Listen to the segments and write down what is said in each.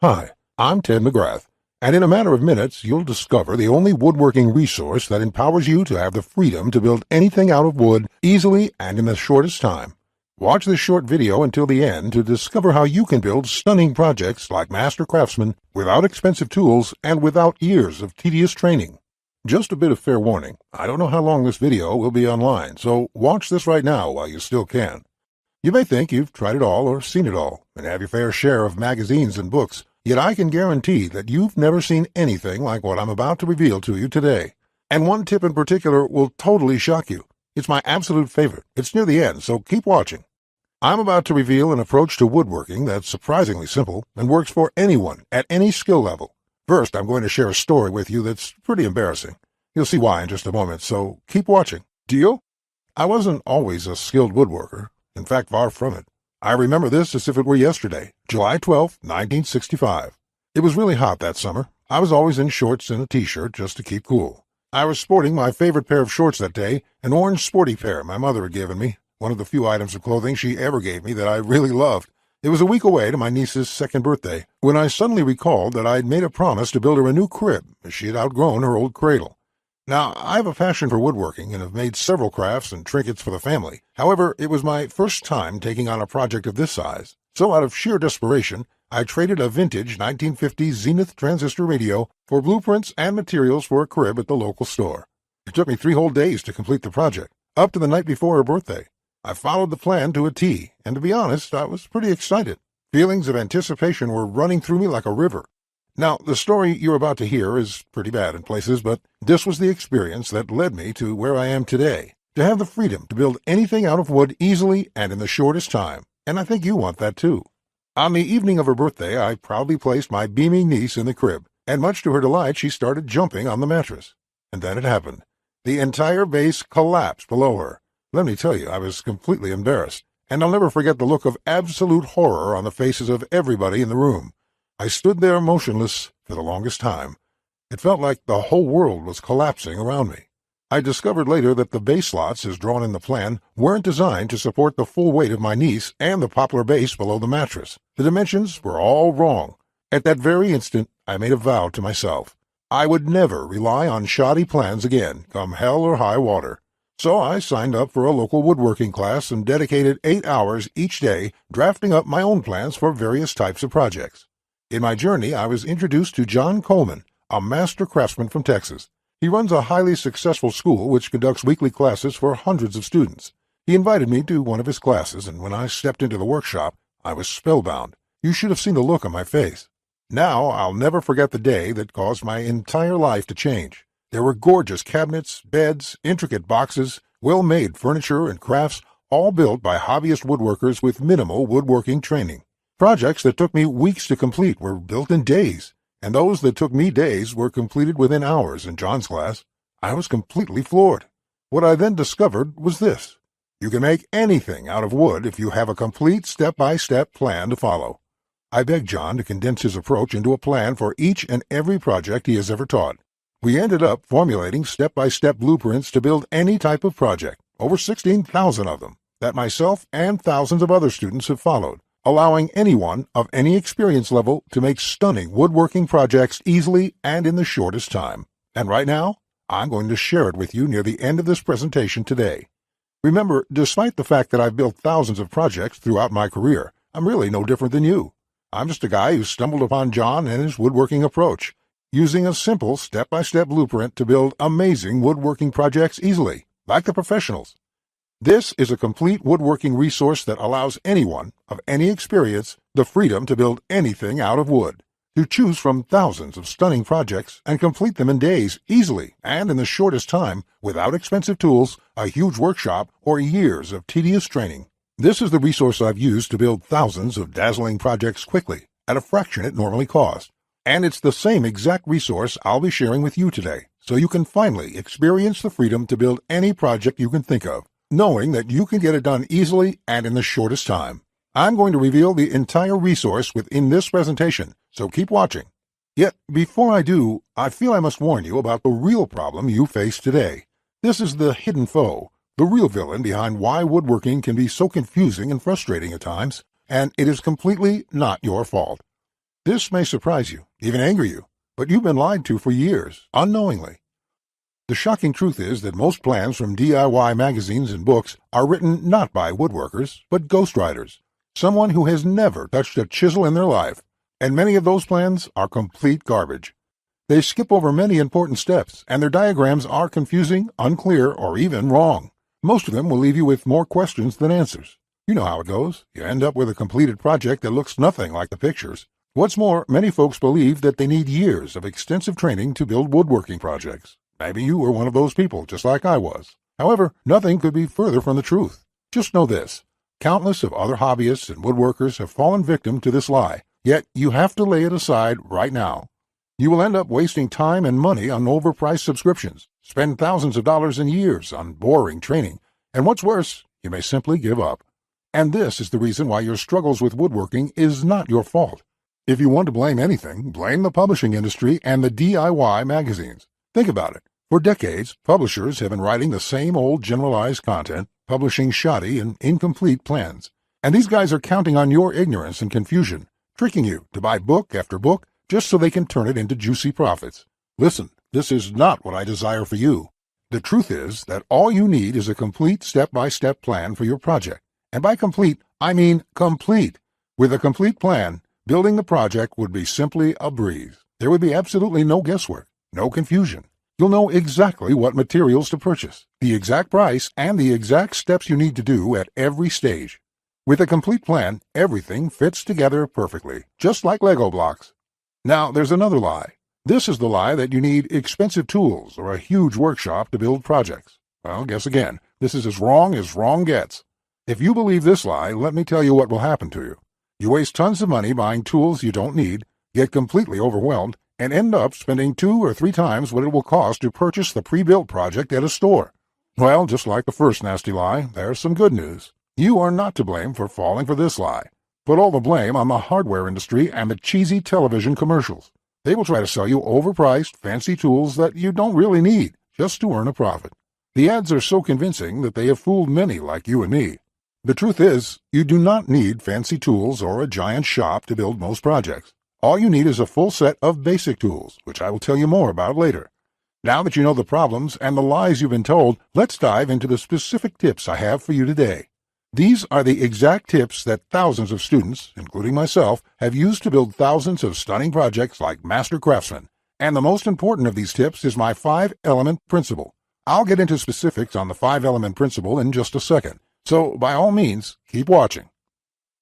Hi, I'm Ted McGrath, and in a matter of minutes, you'll discover the only woodworking resource that empowers you to have the freedom to build anything out of wood easily and in the shortest time. Watch this short video until the end to discover how you can build stunning projects like master craftsmen without expensive tools and without years of tedious training. Just a bit of fair warning, I don't know how long this video will be online, so watch this right now while you still can. You may think you've tried it all or seen it all, and have your fair share of magazines and books, yet I can guarantee that you've never seen anything like what I'm about to reveal to you today. And one tip in particular will totally shock you. It's my absolute favorite. It's near the end, so keep watching. I'm about to reveal an approach to woodworking that's surprisingly simple and works for anyone at any skill level. First, I'm going to share a story with you that's pretty embarrassing. You'll see why in just a moment, so keep watching. Deal? I wasn't always a skilled woodworker. In fact, far from it. I remember this as if it were yesterday, July 12, 1965. It was really hot that summer. I was always in shorts and a t-shirt just to keep cool. I was sporting my favorite pair of shorts that day, an orange sporty pair my mother had given me, one of the few items of clothing she ever gave me that I really loved. It was a week away to my niece's second birthday, when I suddenly recalled that I had made a promise to build her a new crib, as she had outgrown her old cradle. Now, I have a passion for woodworking and have made several crafts and trinkets for the family. However, it was my first time taking on a project of this size, so out of sheer desperation, I traded a vintage 1950 Zenith transistor radio for blueprints and materials for a crib at the local store. It took me 3 whole days to complete the project, up to the night before her birthday. I followed the plan to a T, and to be honest, I was pretty excited. Feelings of anticipation were running through me like a river. Now, the story you're about to hear is pretty bad in places, but this was the experience that led me to where I am today, to have the freedom to build anything out of wood easily and in the shortest time, and I think you want that too. On the evening of her birthday, I proudly placed my beaming niece in the crib, and much to her delight, she started jumping on the mattress. And then it happened. The entire base collapsed below her. Let me tell you, I was completely embarrassed, and I'll never forget the look of absolute horror on the faces of everybody in the room. I stood there motionless for the longest time. It felt like the whole world was collapsing around me. I discovered later that the base slots, as drawn in the plan, weren't designed to support the full weight of my niece and the poplar base below the mattress. The dimensions were all wrong. At that very instant, I made a vow to myself. I would never rely on shoddy plans again, come hell or high water. So I signed up for a local woodworking class and dedicated 8 hours each day drafting up my own plans for various types of projects. In my journey, I was introduced to John Coleman, a master craftsman from Texas. He runs a highly successful school which conducts weekly classes for hundreds of students. He invited me to one of his classes, and when I stepped into the workshop, I was spellbound. You should have seen the look on my face. Now, I'll never forget the day that caused my entire life to change. There were gorgeous cabinets, beds, intricate boxes, well-made furniture and crafts, all built by hobbyist woodworkers with minimal woodworking training. Projects that took me weeks to complete were built in days, and those that took me days were completed within hours in John's class. I was completely floored. What I then discovered was this. You can make anything out of wood if you have a complete step-by-step plan to follow. I begged John to condense his approach into a plan for each and every project he has ever taught. We ended up formulating step-by-step blueprints to build any type of project, over 16,000 of them, that myself and thousands of other students have followed, allowing anyone of any experience level to make stunning woodworking projects easily and in the shortest time. And right now, I'm going to share it with you near the end of this presentation today. Remember, despite the fact that I've built thousands of projects throughout my career, I'm really no different than you. I'm just a guy who stumbled upon John and his woodworking approach, using a simple step-by-step blueprint to build amazing woodworking projects easily, like the professionals. This is a complete woodworking resource that allows anyone of any experience the freedom to build anything out of wood, to choose from thousands of stunning projects and complete them in days easily and in the shortest time without expensive tools, a huge workshop, or years of tedious training. This is the resource I've used to build thousands of dazzling projects quickly, at a fraction it normally costs. And it's the same exact resource I'll be sharing with you today, so you can finally experience the freedom to build any project you can think of, knowing that you can get it done easily and in the shortest time. I'm going to reveal the entire resource within this presentation, so keep watching. Yet, before I do, I feel I must warn you about the real problem you face today. This is the hidden foe, the real villain behind why woodworking can be so confusing and frustrating at times, and it is completely not your fault. This may surprise you, even anger you, but you've been lied to for years, unknowingly. The shocking truth is that most plans from DIY magazines and books are written not by woodworkers, but ghostwriters, someone who has never touched a chisel in their life, and many of those plans are complete garbage. They skip over many important steps, and their diagrams are confusing, unclear, or even wrong. Most of them will leave you with more questions than answers. You know how it goes. You end up with a completed project that looks nothing like the pictures. What's more, many folks believe that they need years of extensive training to build woodworking projects. Maybe you were one of those people, just like I was. However, nothing could be further from the truth. Just know this. Countless of other hobbyists and woodworkers have fallen victim to this lie, yet you have to lay it aside right now. You will end up wasting time and money on overpriced subscriptions, spend thousands of dollars and years on boring training, and what's worse, you may simply give up. And this is the reason why your struggles with woodworking is not your fault. If you want to blame anything, blame the publishing industry and the DIY magazines. Think about it. For decades, publishers have been writing the same old generalized content, publishing shoddy and incomplete plans. And these guys are counting on your ignorance and confusion, tricking you to buy book after book just so they can turn it into juicy profits. Listen, this is not what I desire for you. The truth is that all you need is a complete step-by-step plan for your project. And by complete, I mean complete. With a complete plan, building the project would be simply a breeze. There would be absolutely no guesswork, no confusion. You'll know exactly what materials to purchase, the exact price, and the exact steps you need to do at every stage. With a complete plan, everything fits together perfectly, just like Lego blocks. Now, there's another lie. This is the lie that you need expensive tools or a huge workshop to build projects. Well, guess again, this is as wrong gets. If you believe this lie, let me tell you what will happen to you. You waste tons of money buying tools you don't need, get completely overwhelmed, and end up spending 2 or 3 times what it will cost to purchase the pre-built project at a store. Well, just like the first nasty lie, there's some good news. You are not to blame for falling for this lie. Put all the blame on the hardware industry and the cheesy television commercials. They will try to sell you overpriced, fancy tools that you don't really need, just to earn a profit. The ads are so convincing that they have fooled many like you and me. The truth is, you do not need fancy tools or a giant shop to build most projects. All you need is a full set of basic tools, which I will tell you more about later. Now that you know the problems and the lies you've been told, let's dive into the specific tips I have for you today. These are the exact tips that thousands of students, including myself, have used to build thousands of stunning projects like master craftsmen. And the most important of these tips is my 5-element principle. I'll get into specifics on the 5-element principle in just a second, so by all means, keep watching.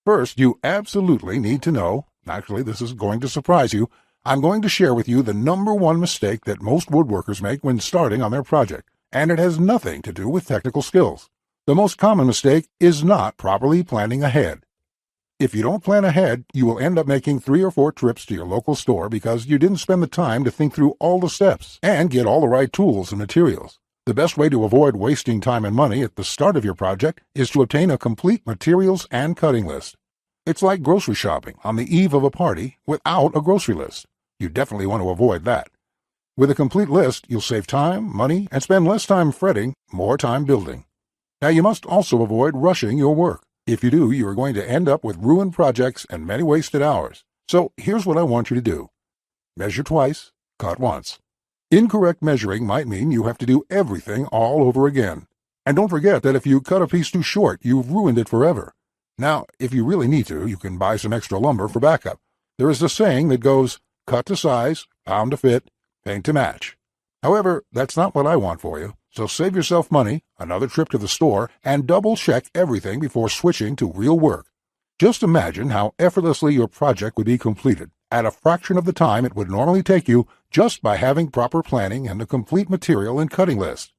First, you absolutely need to know, actually this is going to surprise you, I'm going to share with you the #1 mistake that most woodworkers make when starting on their project, and it has nothing to do with technical skills. The most common mistake is not properly planning ahead. If you don't plan ahead, you will end up making 3 or 4 trips to your local store because you didn't spend the time to think through all the steps and get all the right tools and materials. The best way to avoid wasting time and money at the start of your project is to obtain a complete materials and cutting list. It's like grocery shopping on the eve of a party without a grocery list. You definitely want to avoid that. With a complete list, you'll save time, money, and spend less time fretting, more time building. Now, you must also avoid rushing your work. If you do, you are going to end up with ruined projects and many wasted hours. So here's what I want you to do. Measure twice, cut once. Incorrect measuring might mean you have to do everything all over again. And don't forget that if you cut a piece too short, you've ruined it forever. Now, if you really need to, you can buy some extra lumber for backup. There is a saying that goes, cut to size, pound to fit, paint to match. However, that's not what I want for you. So save yourself money, another trip to the store, and double-check everything before switching to real work. Just imagine how effortlessly your project would be completed at a fraction of the time it would normally take you just by having proper planning and a complete material and cutting list.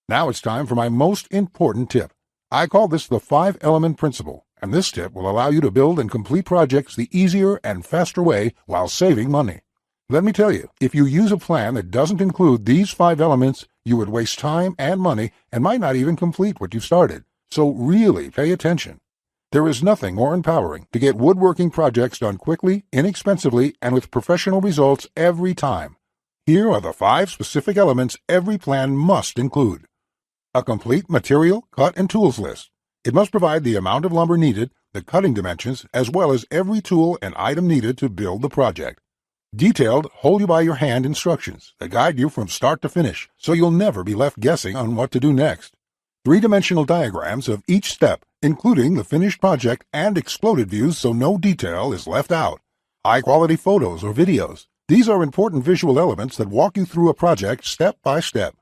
Now it's time for my most important tip. I call this the 5-element principle, and this tip will allow you to build and complete projects the easier and faster way while saving money. Let me tell you, if you use a plan that doesn't include these 5 elements, you would waste time and money and might not even complete what you started. So really pay attention. There is nothing more empowering to get woodworking projects done quickly, inexpensively, and with professional results every time. Here are the 5 specific elements every plan must include. A complete material, cut, and tools list. It must provide the amount of lumber needed, the cutting dimensions, as well as every tool and item needed to build the project. Detailed, hold-you-by-your-hand instructions that guide you from start to finish, so you'll never be left guessing on what to do next. Three-dimensional diagrams of each step, including the finished project and exploded views so no detail is left out. High-quality photos or videos. These are important visual elements that walk you through a project step by step.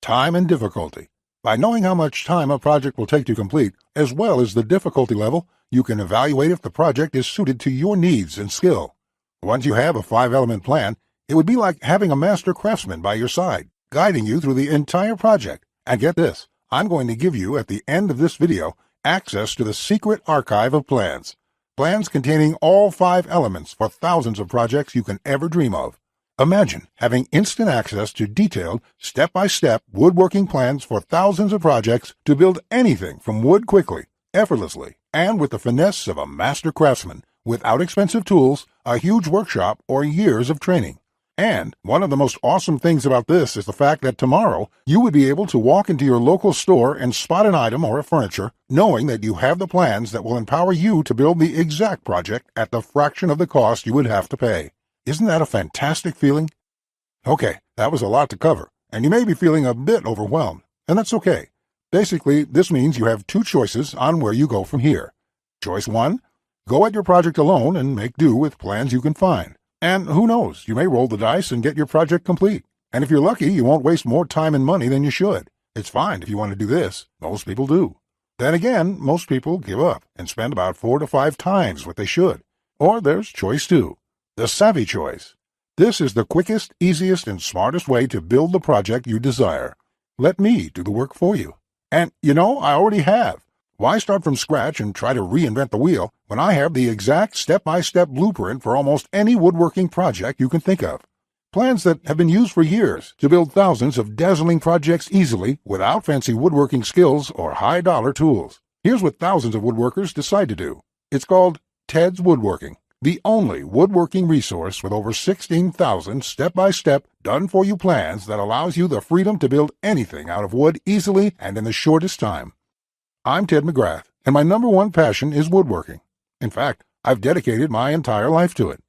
Time and difficulty. By knowing how much time a project will take to complete, as well as the difficulty level, you can evaluate if the project is suited to your needs and skill. Once you have a 5-element plan, it would be like having a master craftsman by your side, guiding you through the entire project. And get this, I'm going to give you, at the end of this video, access to the secret archive of plans. Plans containing all 5 elements for thousands of projects you can ever dream of. Imagine having instant access to detailed, step-by-step woodworking plans for thousands of projects to build anything from wood quickly, effortlessly, and with the finesse of a master craftsman, without expensive tools, a huge workshop, or years of training. And one of the most awesome things about this is the fact that tomorrow you would be able to walk into your local store and spot an item or a furniture, knowing that you have the plans that will empower you to build the exact project at the fraction of the cost you would have to pay. Isn't that a fantastic feeling? Okay, that was a lot to cover, and you may be feeling a bit overwhelmed, and that's okay. Basically, this means you have 2 choices on where you go from here. Choice 1, go at your project alone and make do with plans you can find. And who knows, you may roll the dice and get your project complete. And if you're lucky, you won't waste more time and money than you should. It's fine if you want to do this. Most people do. Then again, most people give up and spend about 4 to 5 times what they should. Or there's choice 2, the savvy choice. This is the quickest, easiest, and smartest way to build the project you desire. Let me do the work for you. And, I already have. Why start from scratch and try to reinvent the wheel when I have the exact step-by-step blueprint for almost any woodworking project you can think of? Plans that have been used for years to build thousands of dazzling projects easily without fancy woodworking skills or high-dollar tools. Here's what thousands of woodworkers decide to do. It's called Ted's Woodworking, the only woodworking resource with over 16,000 step-by-step, done-for-you plans that allows you the freedom to build anything out of wood easily and in the shortest time. I'm Ted McGrath, and my #1 passion is woodworking. In fact, I've dedicated my entire life to it.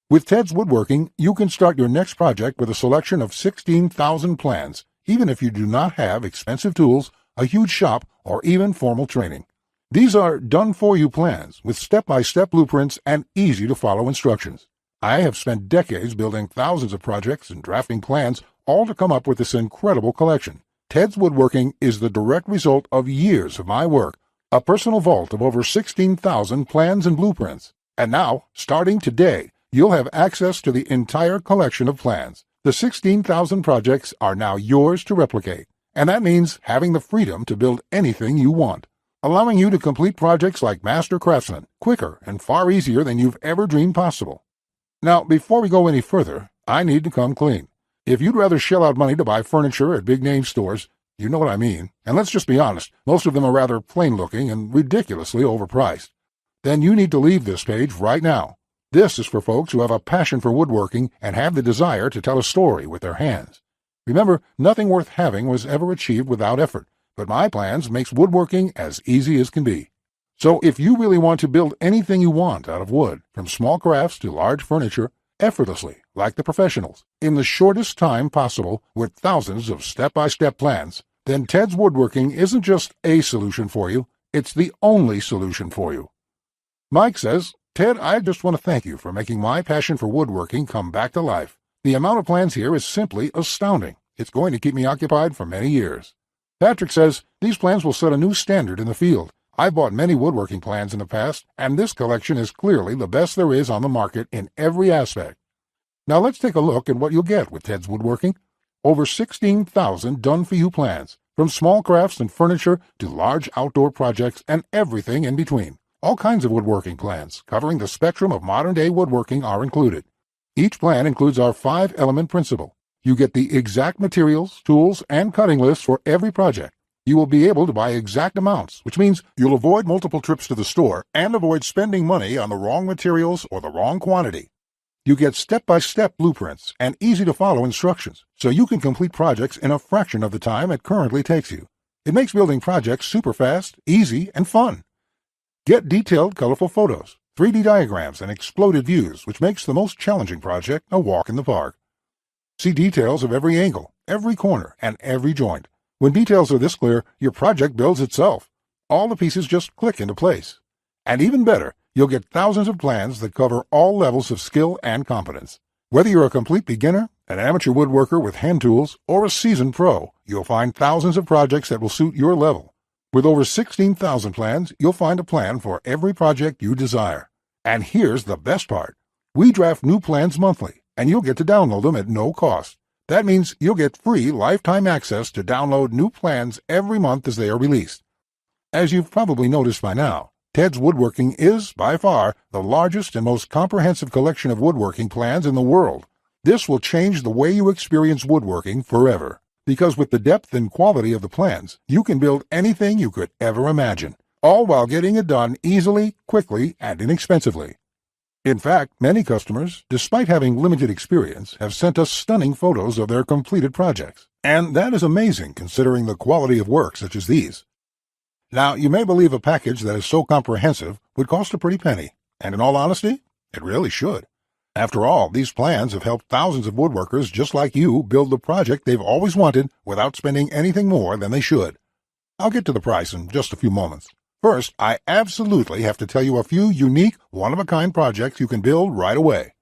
With Ted's Woodworking, you can start your next project with a selection of 16,000 plans, even if you do not have expensive tools, a huge shop, or even formal training. These are done-for-you plans with step-by-step blueprints and easy-to-follow instructions. I have spent decades building thousands of projects and drafting plans, all to come up with this incredible collection. Ted's Woodworking is the direct result of years of my work, a personal vault of over 16,000 plans and blueprints. And now, starting today, you'll have access to the entire collection of plans. The 16,000 projects are now yours to replicate, and that means having the freedom to build anything you want, allowing you to complete projects like master craftsmen quicker and far easier than you've ever dreamed possible. Now, before we go any further, I need to come clean. If you'd rather shell out money to buy furniture at big-name stores, you know what I mean, and let's just be honest, most of them are rather plain-looking and ridiculously overpriced, then you need to leave this page right now. This is for folks who have a passion for woodworking and have the desire to tell a story with their hands. Remember, nothing worth having was ever achieved without effort, but my plans makes woodworking as easy as can be. So if you really want to build anything you want out of wood, from small crafts to large furniture, effortlessly, like the professionals, in the shortest time possible with thousands of step-by-step plans, then Ted's Woodworking isn't just a solution for you, it's the only solution for you. Mike says, Ted, I just want to thank you for making my passion for woodworking come back to life. The amount of plans here is simply astounding. It's going to keep me occupied for many years. Patrick says, these plans will set a new standard in the field. I've bought many woodworking plans in the past, and this collection is clearly the best there is on the market in every aspect. Now let's take a look at what you'll get with Ted's Woodworking. Over 16,000 done-for-you plans, from small crafts and furniture to large outdoor projects and everything in between. All kinds of woodworking plans, covering the spectrum of modern-day woodworking, are included. Each plan includes our 5-element principle. You get the exact materials, tools, and cutting lists for every project. You will be able to buy exact amounts, which means you'll avoid multiple trips to the store and avoid spending money on the wrong materials or the wrong quantity. You get step-by-step blueprints and easy-to-follow instructions, so you can complete projects in a fraction of the time it currently takes you. It makes building projects super fast, easy, and fun. Get detailed, colorful photos, 3D diagrams, and exploded views, which makes the most challenging project a walk in the park. See details of every angle, every corner, and every joint. When details are this clear, your project builds itself. All the pieces just click into place. And even better, you'll get thousands of plans that cover all levels of skill and competence. Whether you're a complete beginner, an amateur woodworker with hand tools, or a seasoned pro, you'll find thousands of projects that will suit your level. With over 16,000 plans, you'll find a plan for every project you desire. And here's the best part. We draft new plans monthly, and you'll get to download them at no cost. That means you'll get free lifetime access to download new plans every month as they are released. As you've probably noticed by now, Ted's Woodworking is, by far, the largest and most comprehensive collection of woodworking plans in the world. This will change the way you experience woodworking forever, because with the depth and quality of the plans, you can build anything you could ever imagine, all while getting it done easily, quickly, and inexpensively. In fact, many customers, despite having limited experience, have sent us stunning photos of their completed projects. And that is amazing considering the quality of work such as these. Now, you may believe a package that is so comprehensive would cost a pretty penny, and in all honesty, it really should. After all, these plans have helped thousands of woodworkers just like you build the project they've always wanted without spending anything more than they should. I'll get to the price in just a few moments. First, I absolutely have to tell you a few unique, one-of-a-kind projects you can build right away.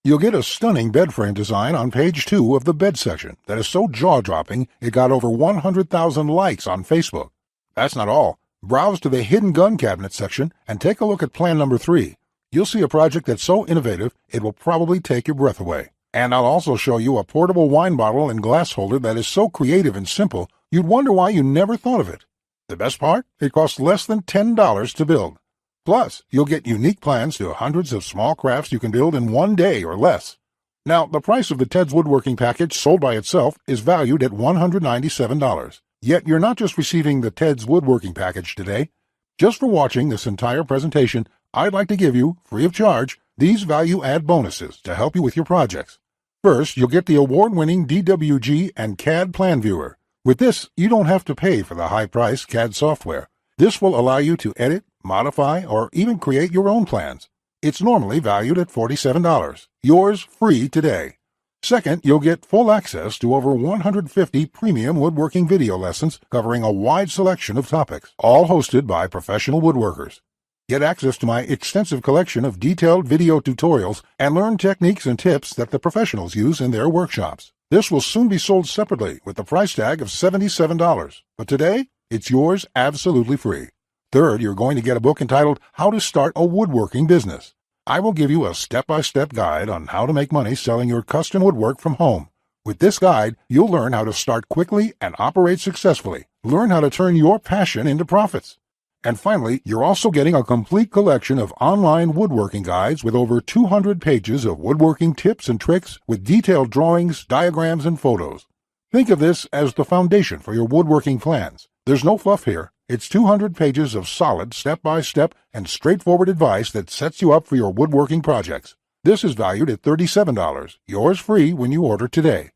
You'll get a stunning bed frame design on page 2 of the bed section that is so jaw-dropping it got over 100,000 likes on Facebook. That's not all. Browse to the hidden gun cabinet section and take a look at plan number 3. You'll see a project that's so innovative it will probably take your breath away. And I'll also show you a portable wine bottle and glass holder that is so creative and simple you'd wonder why you never thought of it. The best part? It costs less than $10 to build. Plus, you'll get unique plans to hundreds of small crafts you can build in one day or less. Now, the price of the Ted's Woodworking package sold by itself is valued at $197. Yet you're not just receiving the Ted's Woodworking package today. Just for watching this entire presentation, I'd like to give you, free of charge, these value-add bonuses to help you with your projects. First, you'll get the award-winning DWG and CAD Plan Viewer. With this, you don't have to pay for the high-priced CAD software. This will allow you to edit, modify, or even create your own plans. It's normally valued at $47. Yours free today. Second, you'll get full access to over 150 premium woodworking video lessons covering a wide selection of topics, all hosted by professional woodworkers. Get access to my extensive collection of detailed video tutorials and learn techniques and tips that the professionals use in their workshops. This will soon be sold separately with the price tag of $77, but today, it's yours absolutely free. Third, you're going to get a book entitled How to Start a Woodworking Business. I will give you a step-by-step guide on how to make money selling your custom woodwork from home. With this guide, you'll learn how to start quickly and operate successfully. Learn how to turn your passion into profits. And finally, you're also getting a complete collection of online woodworking guides with over 200 pages of woodworking tips and tricks with detailed drawings, diagrams, and photos. Think of this as the foundation for your woodworking plans. There's no fluff here. It's 200 pages of solid, step-by-step, and straightforward advice that sets you up for your woodworking projects. This is valued at $37, yours free when you order today.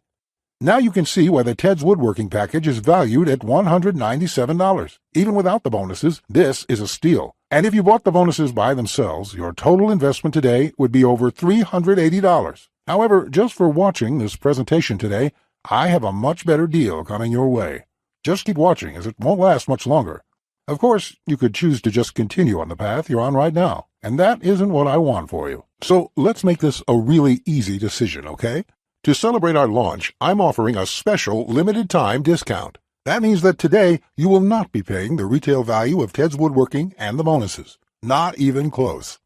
Now you can see why the Ted's Woodworking package is valued at $197. Even without the bonuses, this is a steal. And if you bought the bonuses by themselves, your total investment today would be over $380. However, just for watching this presentation today, I have a much better deal coming your way. Just keep watching, as it won't last much longer. Of course, you could choose to just continue on the path you're on right now, and that isn't what I want for you. So let's make this a really easy decision, okay? To celebrate our launch, I'm offering a special limited-time discount. That means that today you will not be paying the retail value of Ted's Woodworking and the bonuses. Not even close.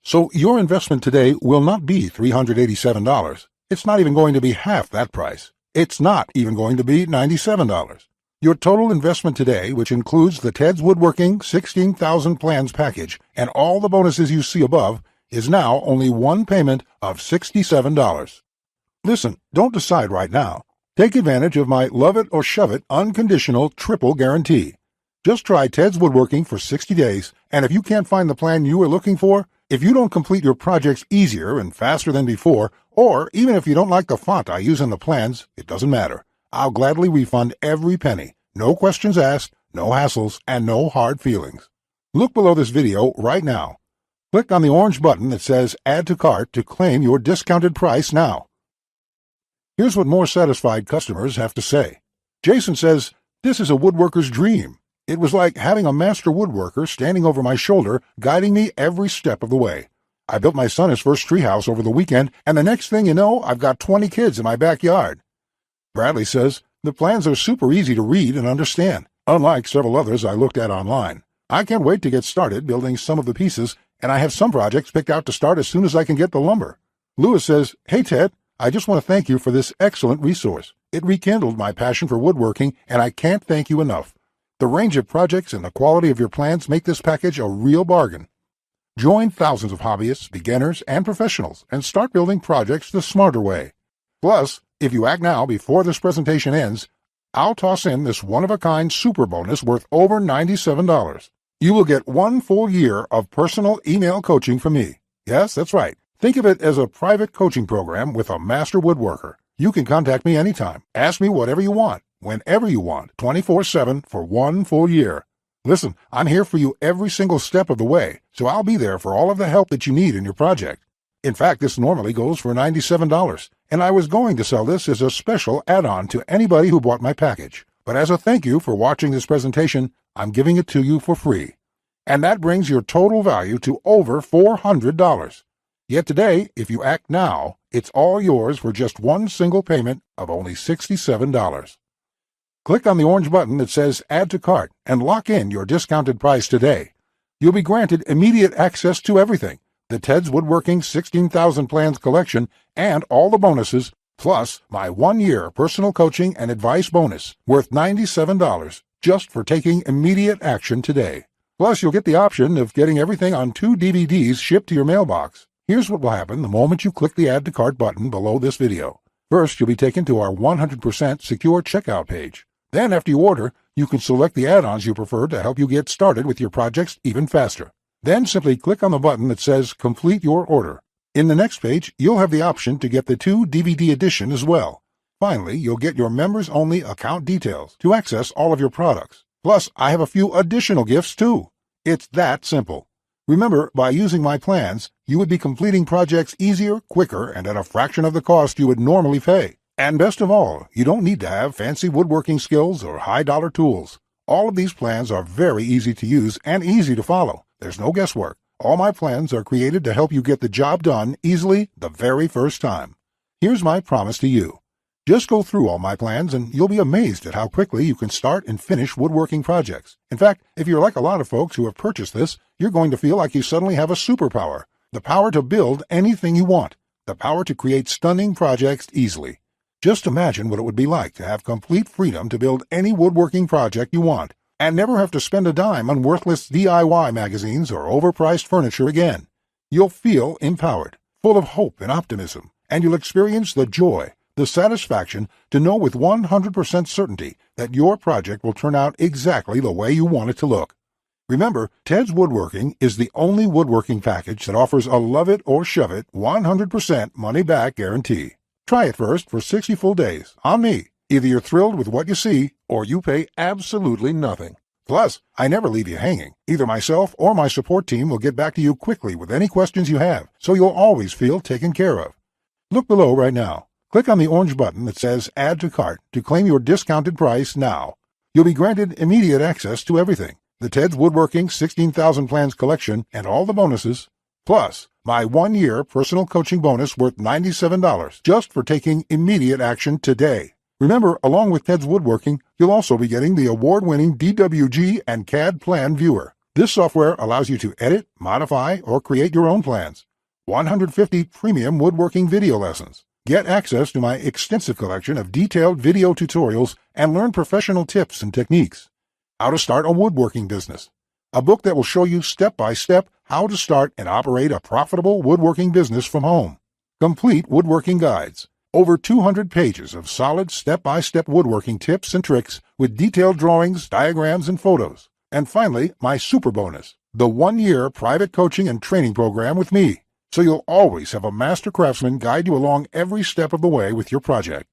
So your investment today will not be $387. It's not even going to be half that price. It's not even going to be $97. Your total investment today, which includes the Ted's Woodworking 16,000 plans package and all the bonuses you see above, is now only one payment of $67. Listen, don't decide right now. Take advantage of my love it or shove it unconditional triple guarantee. Just try Ted's Woodworking for 60 days, and if you can't find the plan you are looking for, if you don't complete your projects easier and faster than before, or even if you don't like the font I use in the plans, it doesn't matter. I'll gladly refund every penny. No questions asked, no hassles, and no hard feelings. Look below this video right now. Click on the orange button that says Add to Cart to claim your discounted price now. Here's what more satisfied customers have to say. Jason says, "This is a woodworker's dream. It was like having a master woodworker standing over my shoulder, guiding me every step of the way. I built my son his first treehouse over the weekend, and the next thing you know, I've got 20 kids in my backyard." Bradley says, "The plans are super easy to read and understand, unlike several others I looked at online. I can't wait to get started building some of the pieces, and I have some projects picked out to start as soon as I can get the lumber." Lewis says, "Hey Ted, I just want to thank you for this excellent resource. It rekindled my passion for woodworking, and I can't thank you enough. The range of projects and the quality of your plans make this package a real bargain." Join thousands of hobbyists, beginners, and professionals and start building projects the smarter way. Plus, if you act now before this presentation ends, I'll toss in this one-of-a-kind super bonus worth over $97. You will get 1 full year of personal email coaching from me. Yes, that's right. Think of it as a private coaching program with a master woodworker. You can contact me anytime. Ask me whatever you want, whenever you want, 24/7 for 1 full year. Listen, I'm here for you every single step of the way, so I'll be there for all of the help that you need in your project. In fact, this normally goes for $97, and I was going to sell this as a special add-on to anybody who bought my package. But as a thank you for watching this presentation, I'm giving it to you for free. And that brings your total value to over $400. Yet today, if you act now, it's all yours for just one single payment of only $67. Click on the orange button that says Add to Cart and lock in your discounted price today. You'll be granted immediate access to everything, the Ted's Woodworking 16,000 Plans collection and all the bonuses, plus my 1-year personal coaching and advice bonus worth $97 just for taking immediate action today. Plus, you'll get the option of getting everything on 2 DVDs shipped to your mailbox. Here's what will happen the moment you click the Add to Cart button below this video. First, you'll be taken to our 100% secure checkout page. Then, after you order, you can select the add-ons you prefer to help you get started with your projects even faster. Then simply click on the button that says Complete Your Order. In the next page, you'll have the option to get the 2 DVD edition as well. Finally, you'll get your members-only account details to access all of your products. Plus, I have a few additional gifts too. It's that simple. Remember, by using my plans, you would be completing projects easier, quicker, and at a fraction of the cost you would normally pay. And best of all, you don't need to have fancy woodworking skills or high-dollar tools. All of these plans are very easy to use and easy to follow. There's no guesswork. All my plans are created to help you get the job done easily the very first time. Here's my promise to you. Just go through all my plans and you'll be amazed at how quickly you can start and finish woodworking projects. In fact, if you're like a lot of folks who have purchased this, you're going to feel like you suddenly have a superpower. The power to build anything you want. The power to create stunning projects easily. Just imagine what it would be like to have complete freedom to build any woodworking project you want, and never have to spend a dime on worthless DIY magazines or overpriced furniture again. You'll feel empowered, full of hope and optimism, and you'll experience the joy, the satisfaction to know with 100% certainty that your project will turn out exactly the way you want it to look. Remember, Ted's Woodworking is the only woodworking package that offers a love it or shove it 100% money-back guarantee. Try it first for 60 full days, on me. Either you're thrilled with what you see, or you pay absolutely nothing. Plus, I never leave you hanging. Either myself or my support team will get back to you quickly with any questions you have, so you'll always feel taken care of. Look below right now. Click on the orange button that says Add to Cart to claim your discounted price now. You'll be granted immediate access to everything, the Ted's Woodworking 16,000 Plans collection and all the bonuses, plus my 1-year personal coaching bonus worth $97 just for taking immediate action today. Remember, along with Ted's Woodworking, you'll also be getting the award-winning DWG and CAD Plan Viewer. This software allows you to edit, modify, or create your own plans. 150 premium woodworking video lessons. Get access to my extensive collection of detailed video tutorials and learn professional tips and techniques. How to start a woodworking business. A book that will show you step-by-step how to start and operate a profitable woodworking business from home. Complete woodworking guides. Over 200 pages of solid step-by-step woodworking tips and tricks with detailed drawings, diagrams, and photos. And finally, my super bonus, the 1-year private coaching and training program with me. So you'll always have a master craftsman guide you along every step of the way with your project.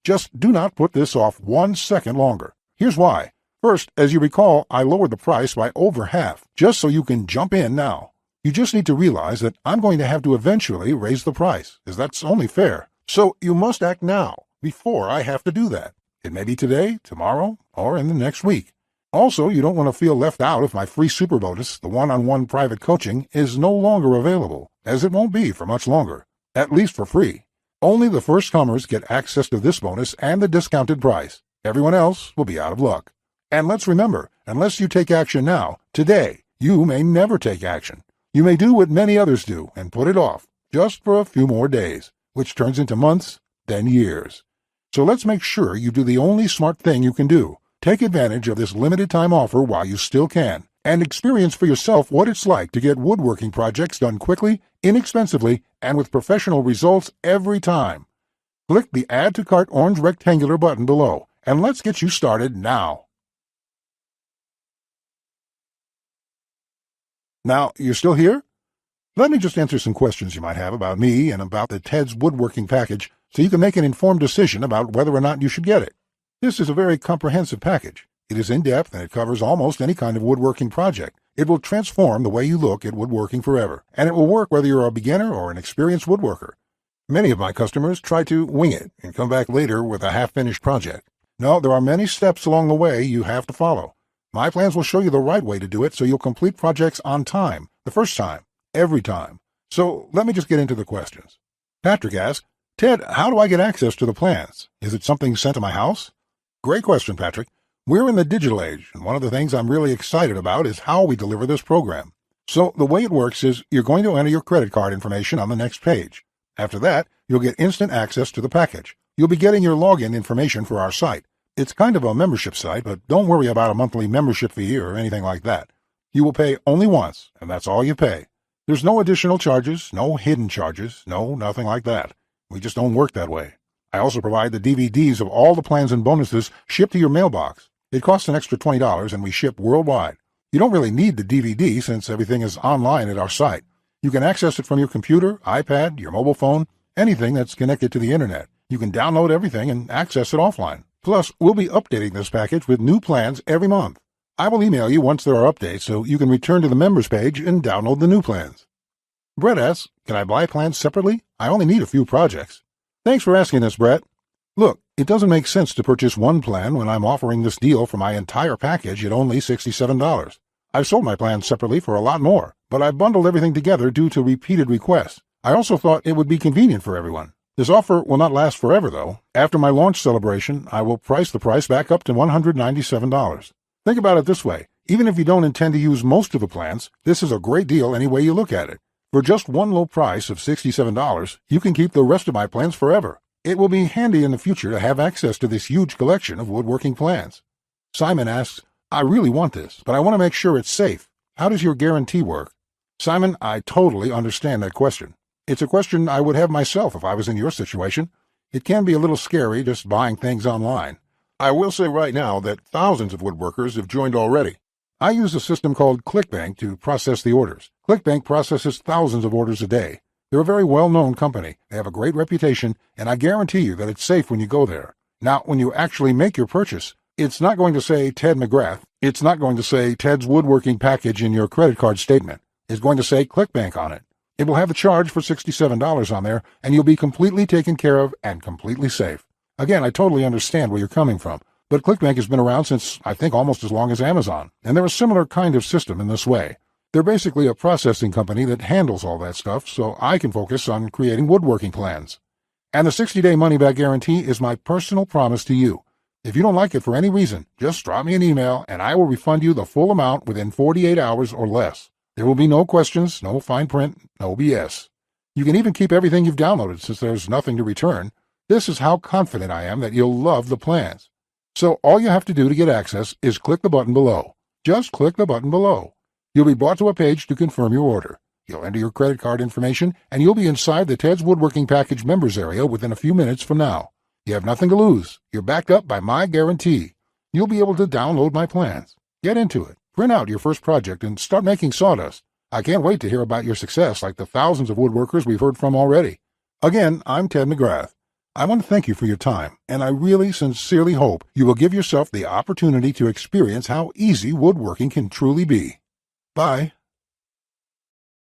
Just do not put this off 1 second longer. Here's why. First, as you recall, I lowered the price by over half, just so you can jump in now. You just need to realize that I'm going to have to eventually raise the price, as that's only fair. So you must act now, before I have to do that. It may be today, tomorrow, or in the next week. Also, you don't want to feel left out if my free super bonus, the one-on-one private coaching, is no longer available, as it won't be for much longer, at least for free. Only the first comers get access to this bonus and the discounted price. Everyone else will be out of luck. And let's remember, unless you take action now, today, you may never take action. You may do what many others do and put it off, just for a few more days, which turns into months, then years. So let's make sure you do the only smart thing you can do. Take advantage of this limited time offer while you still can, and experience for yourself what it's like to get woodworking projects done quickly, inexpensively, and with professional results every time. Click the Add to Cart orange rectangular button below, and let's get you started now. Now, you're still here? Let me just answer some questions you might have about me and about the Ted's Woodworking package so you can make an informed decision about whether or not you should get it. This is a very comprehensive package. It is in-depth and it covers almost any kind of woodworking project. It will transform the way you look at woodworking forever, and it will work whether you're a beginner or an experienced woodworker. Many of my customers try to wing it and come back later with a half-finished project. No, there are many steps along the way you have to follow. My plans will show you the right way to do it so you'll complete projects on time, the first time, every time. So let me just get into the questions. Patrick asks, Ted, how do I get access to the plans? Is it something sent to my house? Great question, Patrick. We're in the digital age, and one of the things I'm really excited about is how we deliver this program. So the way it works is you're going to enter your credit card information on the next page. After that, you'll get instant access to the package. You'll be getting your login information for our site. It's kind of a membership site, but don't worry about a monthly membership fee or anything like that. You will pay only once, and that's all you pay. There's no additional charges, no hidden charges, no, nothing like that. We just don't work that way. I also provide the DVDs of all the plans and bonuses shipped to your mailbox. It costs an extra $20, and we ship worldwide. You don't really need the DVD since everything is online at our site. You can access it from your computer, iPad, your mobile phone, anything that's connected to the internet. You can download everything and access it offline. Plus, we'll be updating this package with new plans every month. I will email you once there are updates so you can return to the members page and download the new plans. Brett asks, can I buy plans separately? I only need a few projects. Thanks for asking this, Brett. Look, it doesn't make sense to purchase one plan when I'm offering this deal for my entire package at only $67. I've sold my plans separately for a lot more, but I've bundled everything together due to repeated requests. I also thought it would be convenient for everyone. This offer will not last forever, though. After my launch celebration, I will price the price back up to $197. Think about it this way. Even if you don't intend to use most of the plans, this is a great deal any way you look at it. For just one low price of $67, you can keep the rest of my plans forever. It will be handy in the future to have access to this huge collection of woodworking plans. Simon asks, I really want this, but I want to make sure it's safe. How does your guarantee work? Simon, I totally understand that question. It's a question I would have myself if I was in your situation. It can be a little scary just buying things online. I will say right now that thousands of woodworkers have joined already. I use a system called ClickBank to process the orders. ClickBank processes thousands of orders a day. They're a very well-known company. They have a great reputation, and I guarantee you that it's safe when you go there. Now, when you actually make your purchase, it's not going to say Ted McGrath. It's not going to say Ted's Woodworking Package in your credit card statement. It's going to say ClickBank on it. It will have a charge for $67 on there, and you'll be completely taken care of and completely safe. Again, I totally understand where you're coming from, but ClickBank has been around since, I think, almost as long as Amazon, and they're a similar kind of system in this way. They're basically a processing company that handles all that stuff, so I can focus on creating woodworking plans. And the 60-day money-back guarantee is my personal promise to you. If you don't like it for any reason, just drop me an email, and I will refund you the full amount within 48 hours or less. There will be no questions, no fine print, no BS. You can even keep everything you've downloaded since there's nothing to return. This is how confident I am that you'll love the plans. So all you have to do to get access is click the button below. Just click the button below. You'll be brought to a page to confirm your order. You'll enter your credit card information, and you'll be inside the Ted's Woodworking Package members area within a few minutes from now. You have nothing to lose. You're backed up by my guarantee. You'll be able to download my plans. Get into it. Print out your first project and start making sawdust. I can't wait to hear about your success like the thousands of woodworkers we've heard from already. Again, I'm Ted McGrath. I want to thank you for your time, and I really sincerely hope you will give yourself the opportunity to experience how easy woodworking can truly be. Bye.